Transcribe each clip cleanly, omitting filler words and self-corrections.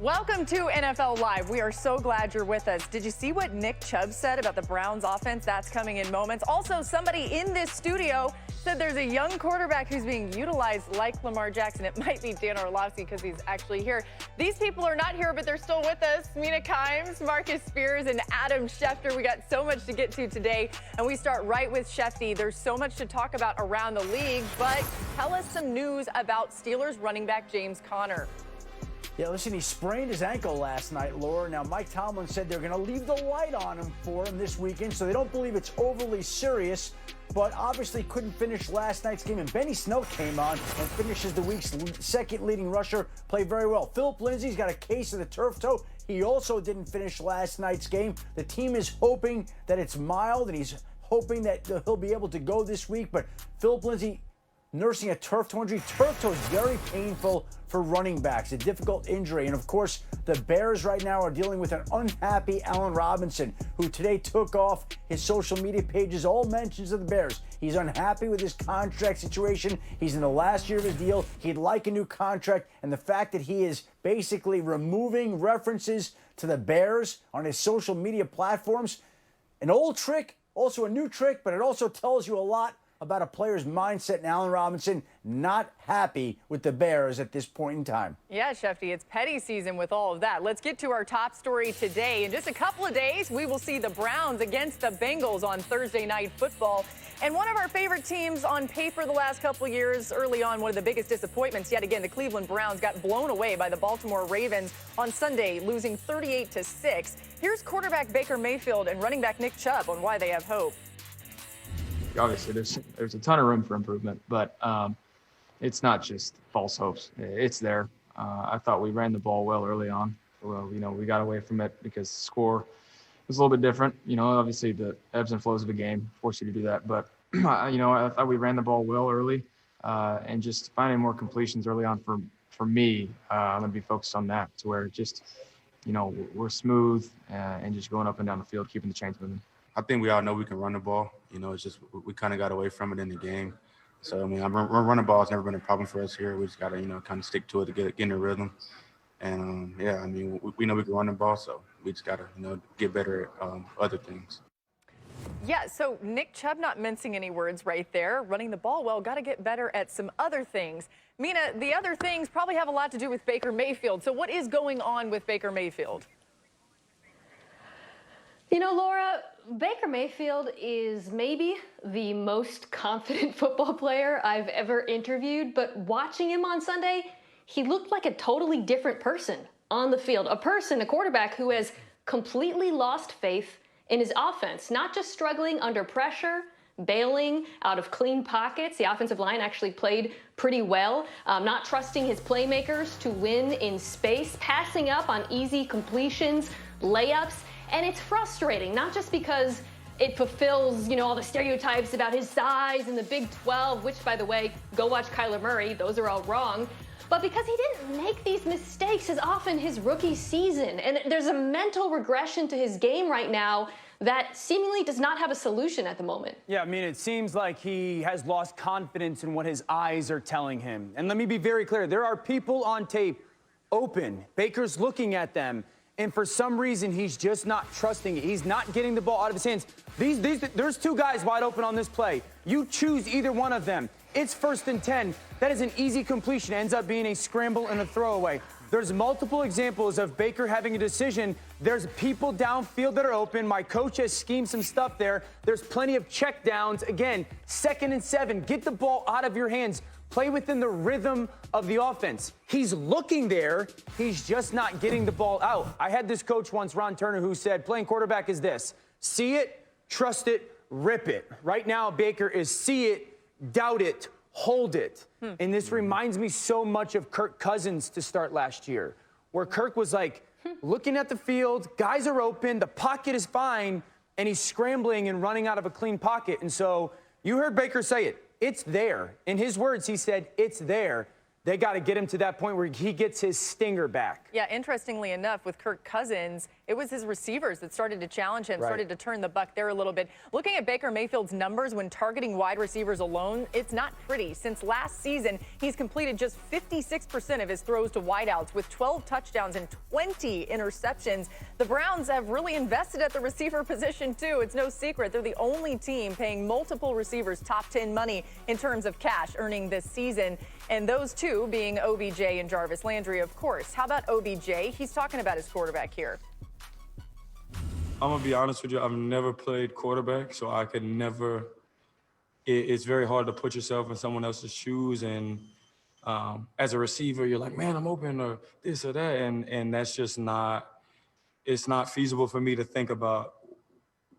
Welcome to NFL Live. We are so glad you're with us. Did you see what Nick Chubb said about the Browns offense? That's coming in moments. Also, somebody in this studio said there's a young quarterback who's being utilized like Lamar Jackson. It might be Dan Orlovsky because he's actually here. These people are not here, but they're still with us. Mina Kimes, Marcus Spears, and Adam Schefter. We got so much to get to today, and we start right with Shefty. There's so much to talk about around the league, but tell us some news about Steelers running back James Conner. Yeah, listen, he sprained his ankle last night, Laura. Now, Mike Tomlin said they're going to leave the light on him for him this weekend, so they don't believe it's overly serious, but obviously couldn't finish last night's game. And Benny Snell came on and finishes the week's second leading rusher, played very well. Philip Lindsay's got a case of the turf toe. He also didn't finish last night's game. The team is hoping that it's mild, and he's hoping that he'll be able to go this week, but Philip Lindsay nursing a turf toe injury. Turf toe is very painful for running backs, a difficult injury. And of course, the Bears right now are dealing with an unhappy Allen Robinson, who today took off his social media pages all mentions of the Bears. He's unhappy with his contract situation. He's in the last year of his deal. He'd like a new contract. And the fact that he is basically removing references to the Bears on his social media platforms, an old trick, also a new trick, but it also tells you a lot about a player's mindset, and Allen Robinson not happy with the Bears at this point in time. Yeah, Shefty, it's petty season with all of that. Let's get to our top story today. In just a couple of days, we will see the Browns against the Bengals on Thursday Night Football. And one of our favorite teams on paper the last couple of years, early on, one of the biggest disappointments yet again, the Cleveland Browns got blown away by the Baltimore Ravens on Sunday, losing 38-6. Here's quarterback Baker Mayfield and running back Nick Chubb on why they have hope. Obviously, there's a ton of room for improvement, but it's not just false hopes. It's there. I thought we ran the ball well early on. Well, we got away from it because the score was a little bit different. Obviously the ebbs and flows of a game force you to do that. But, I thought we ran the ball well early and just finding more completions early on for me. I'm going to be focused on that to where just, we're smooth and just going up and down the field, keeping the chains moving. I think we all know we can run the ball. It's just we kind of got away from it in the game. So, running the ball has never been a problem for us here. We just got to, kind of stick to it to get in the rhythm. And, we know we can run the ball, so we just got to, get better at other things. Yeah, so Nick Chubb not mincing any words right there. Running the ball well, got to get better at some other things. Mina, the other things probably have a lot to do with Baker Mayfield. So what is going on with Baker Mayfield? Laura, Baker Mayfield is maybe the most confident football player I've ever interviewed, but watching him on Sunday, he looked like a totally different person on the field. A quarterback who has completely lost faith in his offense, not just struggling under pressure, bailing out of clean pockets. The offensive line actually played pretty well, not trusting his playmakers to win in space, passing up on easy completions, layups. And it's frustrating, not just because it fulfills, all the stereotypes about his size in the Big 12, which, by the way, go watch Kyler Murray. Those are all wrong. But because he didn't make these mistakes as often his rookie season. And there's a mental regression to his game right now that seemingly does not have a solution at the moment. Yeah, it seems like he has lost confidence in what his eyes are telling him. And let me be very clear. There are people on tape open. Baker's looking at them. And for some reason, he's just not trusting it. He's not getting the ball out of his hands. There's two guys wide open on this play. You choose either one of them. It's 1st and 10. That is an easy completion. It ends up being a scramble and a throwaway. There's multiple examples of Baker having a decision. There's people downfield that are open. My coach has schemed some stuff there. There's plenty of check downs. Again, 2nd and 7. Get the ball out of your hands. Play within the rhythm of the offense. He's looking there. He's just not getting the ball out. I had this coach once, Ron Turner, who said playing quarterback is this: see it, trust it, rip it. Right now, Baker is see it, doubt it, hold it. And this reminds me so much of Kirk Cousins to start last year, where Kirk was like looking at the field, guys are open, the pocket is fine, and he's scrambling and running out of a clean pocket. And so you heard Baker say it. It's there. In his words, he said, it's there. They got to get him to that point where he gets his stinger back. Yeah, interestingly enough, with Kirk Cousins, it was his receivers that started to challenge him, started to turn the buck there a little bit. Looking at Baker Mayfield's numbers when targeting wide receivers alone, it's not pretty. Since last season, he's completed just 56% of his throws to wideouts with 12 touchdowns and 20 interceptions. The Browns have really invested at the receiver position, too. It's no secret. They're the only team paying multiple receivers top 10 money in terms of cash earning this season. And those two being OBJ and Jarvis Landry, of course. How about OBJ? He's talking about his quarterback here. I'm going to be honest with you. I've never played quarterback, so I could never – it's very hard to put yourself in someone else's shoes. And as a receiver, you're like, man, I'm open or this or that. And that's just not – it's not feasible for me to think about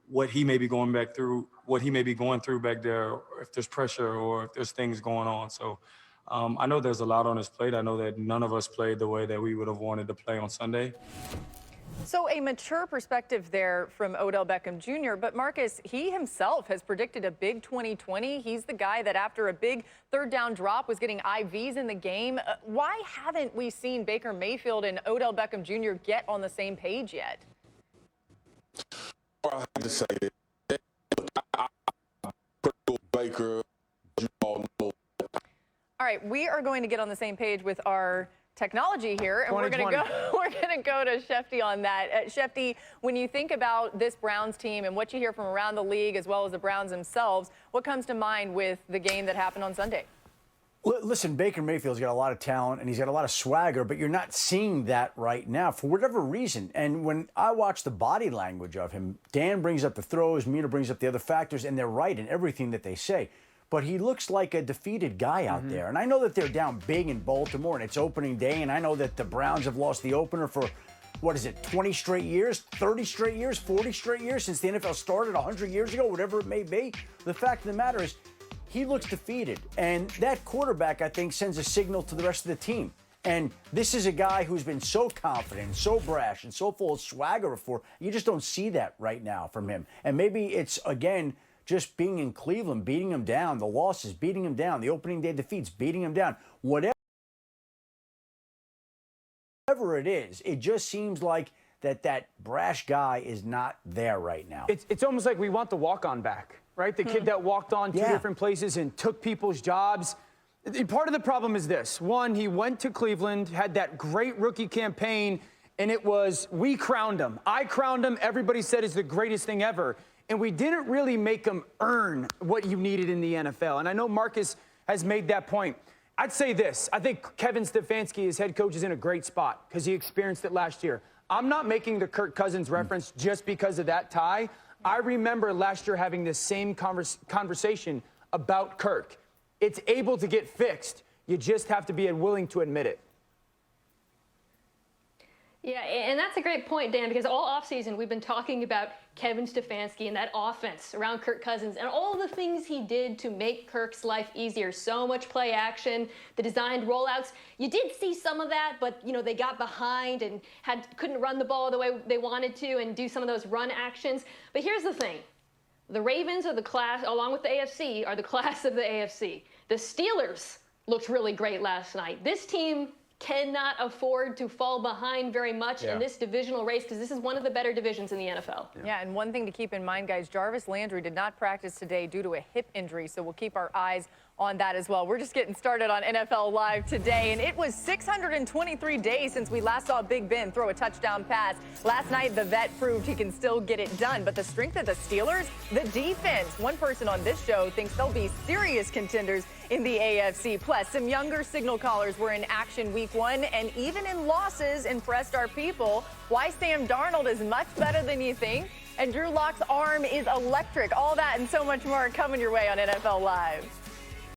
what he may be going back through, what he may be going through back there, or if there's pressure or if there's things going on. So I know there's a lot on his plate. I know that none of us played the way that we would have wanted to play on Sunday. So a mature perspective there from Odell Beckham Jr., but Marcus, he himself has predicted a big 2020. He's the guy that after a big third down drop was getting IVs in the game. Why haven't we seen Baker Mayfield and Odell Beckham Jr. get on the same page yet? I have to say that Baker, you all know. All right, we are going to get on the same page with our technology here, and we're going to go to Schefter on that. Schefter, when you think about this Browns team and what you hear from around the league as well as the Browns themselves, what comes to mind with the game that happened on Sunday? Listen, Baker Mayfield's got a lot of talent and he's got a lot of swagger, but you're not seeing that right now for whatever reason. And when I watch the body language of him, Dan brings up the throws, Mina brings up the other factors, and they're right in everything that they say. But he looks like a defeated guy out there. And I know that they're down big in Baltimore and it's opening day, and I know that the Browns have lost the opener for, 20 straight years, 30 straight years, 40 straight years since the NFL started 100 years ago, whatever it may be. The fact of the matter is, he looks defeated, and that quarterback, I think, sends a signal to the rest of the team. And this is a guy who's been so confident, so brash, and so full of swagger before. You just don't see that right now from him. And maybe it's, again, just being in Cleveland, beating him down, the losses, beating him down, the opening day defeats, beating him down. Whatever it is, it just seems like that brash guy is not there right now. It's almost like we want the walk-on back. Right? The kid that walked on two different places and took people's jobs. Part of the problem is this. One, he went to Cleveland, had that great rookie campaign, and it was, we crowned him. I crowned him. Everybody said it's the greatest thing ever. And we didn't really make him earn what you needed in the NFL. And I know Marcus has made that point. I'd say this. I think Kevin Stefanski, his head coach, is in a great spot because he experienced it last year. I'm not making the Kirk Cousins reference just because of that tie. I remember last year having this same conversation about Kirk. It's able to get fixed. You just have to be willing to admit it. Yeah, and that's a great point, Dan, because all offseason we've been talking about Kevin Stefanski and that offense around Kirk Cousins and all the things he did to make Kirk's life easier. So much play action, the designed rollouts. You did see some of that, but, they got behind and couldn't run the ball the way they wanted to and do some of those run actions. But here's the thing. The Ravens are the class, along with the AFC, are the class of the AFC. The Steelers looked really great last night. This team cannot afford to fall behind very much in this divisional race because this is one of the better divisions in the NFL. Yeah, and one thing to keep in mind, guys, Jarvis Landry did not practice today due to a hip injury, so we'll keep our eyes on that as well. We're just getting started on NFL Live today, and it was 623 days since we last saw Big Ben throw a touchdown pass. Last night, the vet proved he can still get it done, but the strength of the Steelers, the defense. One person on this show thinks they'll be serious contenders in the AFC. Plus, some younger signal callers were in action week one, and even in losses impressed our people. Why Sam Darnold is much better than you think, and Drew Lock's arm is electric. All that and so much more coming your way on NFL Live.